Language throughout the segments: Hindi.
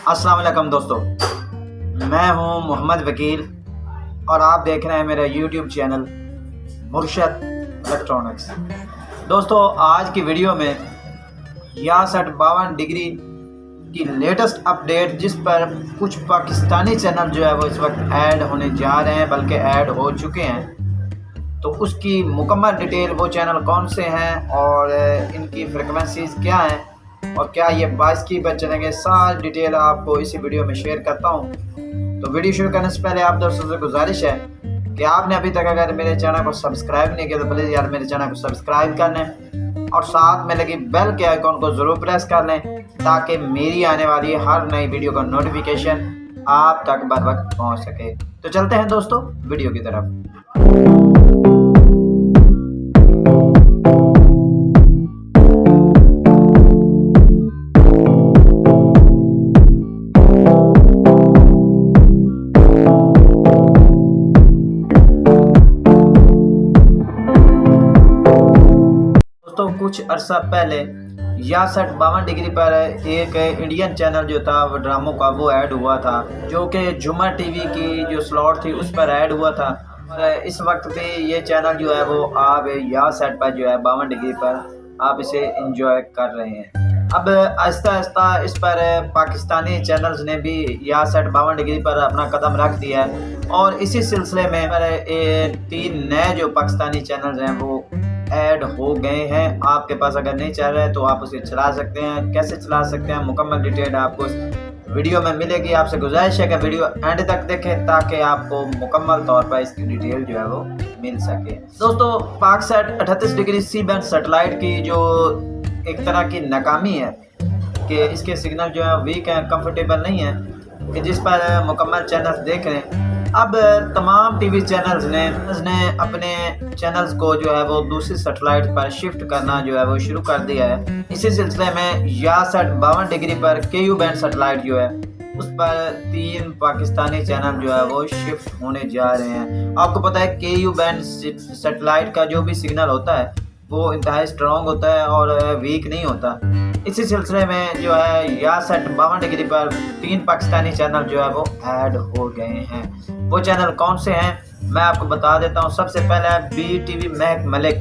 अस्सलाम वालेकुम दोस्तों, मैं हूं मोहम्मद वकील और आप देख रहे हैं मेरा यूट्यूब चैनल मुर्शद इलेक्ट्रॉनिक्स। दोस्तों, आज की वीडियो में 62 डिग्री की लेटेस्ट अपडेट, जिस पर कुछ पाकिस्तानी चैनल जो है वो इस वक्त ऐड होने जा रहे हैं, बल्कि ऐड हो चुके हैं, तो उसकी मुकम्मल डिटेल, वो चैनल कौन से हैं और इनकी फ्रिक्वेंसीज क्या हैं और क्या ये 22 की पर चलेंगे, सारी डिटेल आपको इसी वीडियो में शेयर करता हूँ। तो वीडियो शुरू करने से पहले आप दोस्तों से गुजारिश है कि आपने अभी तक अगर मेरे चैनल को सब्सक्राइब नहीं किया तो प्लीज़ यार मेरे चैनल को सब्सक्राइब कर लें और साथ में लगी बेल के आइकॉन को ज़रूर प्रेस कर लें, ताकि मेरी आने वाली हर नई वीडियो का नोटिफिकेशन आप तक बर वक्त पहुँच सके। तो चलते हैं दोस्तों वीडियो की तरफ। दोस्तों, कुछ अरसा पहले 62 डिग्री पर एक इंडियन चैनल जो था वो ड्रामों का वो ऐड हुआ था, जो कि जुमा टीवी की जो स्लॉट थी उस पर ऐड हुआ था। इस वक्त भी ये चैनल जो है वो आप या सेट पर जो है 52 डिग्री पर आप इसे एंजॉय कर रहे हैं। अब आहिस्ता आहिस्ता इस पर पाकिस्तानी चैनल्स ने भी या सेट 52 डिग्री पर अपना कदम रख दिया है और इसी सिलसिले में 3 नए जो पाकिस्तानी चैनल्स हैं वो ऐड हो गए हैं। आपके पास अगर नहीं चल रहा है तो आप उसे चला सकते हैं। कैसे चला सकते हैं, मुकम्मल डिटेल आपको इस वीडियो में मिलेगी। आपसे गुजारिश है कि वीडियो एंड तक देखें ताकि आपको मुकम्मल तौर पर इसकी डिटेल जो है वो मिल सके। दोस्तों, पाकसेट 38 डिग्री सी बैंड सेटेलाइट की जो एक तरह की नाकामी है कि इसके सिग्नल जो है वीक हैं, कंफर्टेबल नहीं है कि जिस पर मुकम्मल चैनल्स देख रहे हैं। अब तमाम टीवी चैनल्स ने अपने चैनल्स को जो है वो दूसरी सेटेलाइट पर शिफ्ट करना जो है वो शुरू कर दिया है। इसी सिलसिले में 52 डिग्री पर KU बैंड सेटेलाइट जो है उस पर 3 पाकिस्तानी चैनल जो है वो शिफ्ट होने जा रहे हैं। आपको पता है KU बैंड सेटेलाइट का जो भी सिग्नल होता है वो इंतहाई स्ट्रॉन्ग होता है और वीक नहीं होता। इसी सिलसिले में जो है 52 डिग्री पर 3 पाकिस्तानी चैनल जो है वो ऐड हो गए हैं। वो चैनल कौन से हैं मैं आपको बता देता हूँ। सबसे पहले है BTV महक मलिक।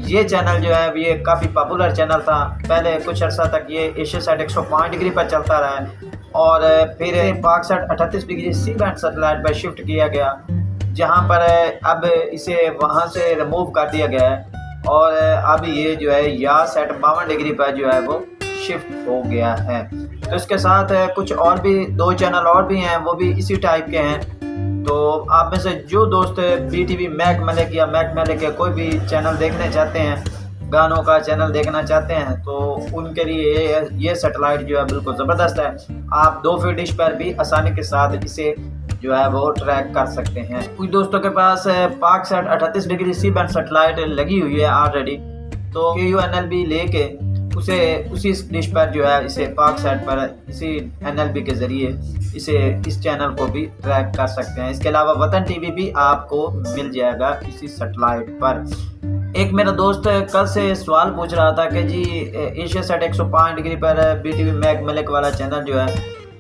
ये चैनल जो है ये काफ़ी पॉपुलर चैनल था। पहले कुछ अर्सा तक ये एशियासेट 105 डिग्री पर चलता रहा है और फिर पाकसेट 38 डिग्री सी बैंड सेटेलाइट पर शिफ्ट किया गया, जहाँ पर अब इसे वहाँ से रिमूव कर दिया गया है और अब ये जो है 52 डिग्री पर जो है वो शिफ्ट हो गया है। तो इसके साथ कुछ और भी 2 चैनल और भी हैं, वो भी इसी टाइप के हैं। तो आप में से जो दोस्त BTV महक मलिक या महक मलिक के कोई भी चैनल देखने चाहते हैं, गानों का चैनल देखना चाहते हैं, तो उनके लिए ये सेटेलाइट जो है बिल्कुल ज़बरदस्त है। आप 2 फीट डिश पर भी आसानी के साथ इसे जो है वो ट्रैक कर सकते हैं। कुछ दोस्तों के पास पाकसेट 38 डिग्री सी बैंड सेटेलाइट लगी हुई है ऑलरेडी, तो KU NLB लेके उसे उसी डिश पर जो है इसे पाकसेट पर इसी NLB के ज़रिए इसे इस चैनल को भी ट्रैक कर सकते हैं। इसके अलावा वतन टीवी भी आपको मिल जाएगा इसी सेटेलाइट पर। एक मेरा दोस्त कल से सवाल पूछ रहा था कि जी एशियासेट 105 डिग्री पर BTV महक मलिक वाला चैनल जो है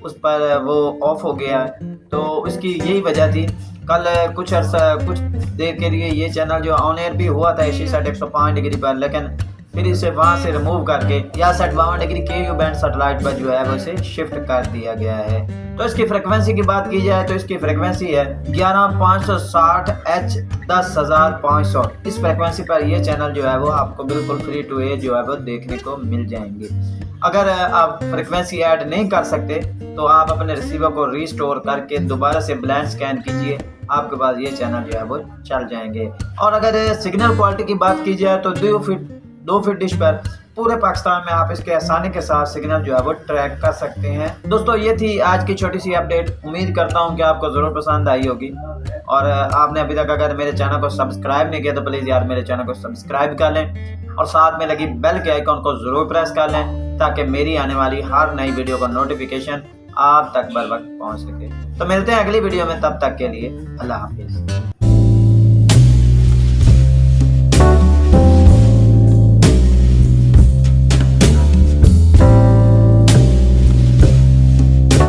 उस पर वो ऑफ हो गया है। तो इसकी यही वजह थी। कल कुछ देर के लिए ये चैनल जो ऑन एयर भी हुआ था एशियासेट 105 डिग्री पर, लेकिन फिर इसे वहाँ से रिमूव करके 52 डिग्री KU बैंड सेटेलाइट पर जो है वो इसे शिफ्ट कर दिया गया है। तो इसकी फ्रिक्वेंसी की बात की जाए तो इसकी फ्रिक्वेंसी है 11560H 10500। इस फ्रिक्वेंसी पर ये चैनल जो है वो आपको बिल्कुल फ्री टू एयर जो है वो देखने को मिल जाएंगे। अगर आप फ्रिक्वेंसी ऐड नहीं कर सकते तो आप अपने रिसीवर को रीस्टोर करके दोबारा से ब्लाइंड स्कैन कीजिए, आपके पास ये चैनल जो है वो चल जाएंगे। और अगर सिग्नल क्वालिटी की बात की जाए तो 2 फीट डिश पर पूरे पाकिस्तान में आप इसके आसानी के साथ सिग्नल जो है वो ट्रैक कर सकते हैं। दोस्तों, ये थी आज की छोटी सी अपडेट। उम्मीद करता हूँ कि आपको ज़रूर पसंद आई होगी और आपने अभी तक अगर मेरे चैनल को सब्सक्राइब नहीं किया तो प्लीज़ यार मेरे चैनल को सब्सक्राइब कर लें और साथ में लगी बेल के आइकॉन को ज़रूर प्रेस कर लें, ताकि मेरी आने वाली हर नई वीडियो का नोटिफिकेशन आप तक बर वक्त पहुँच सके। तो मिलते हैं अगली वीडियो में, तब तक के लिए अल्लाह हाफिज़।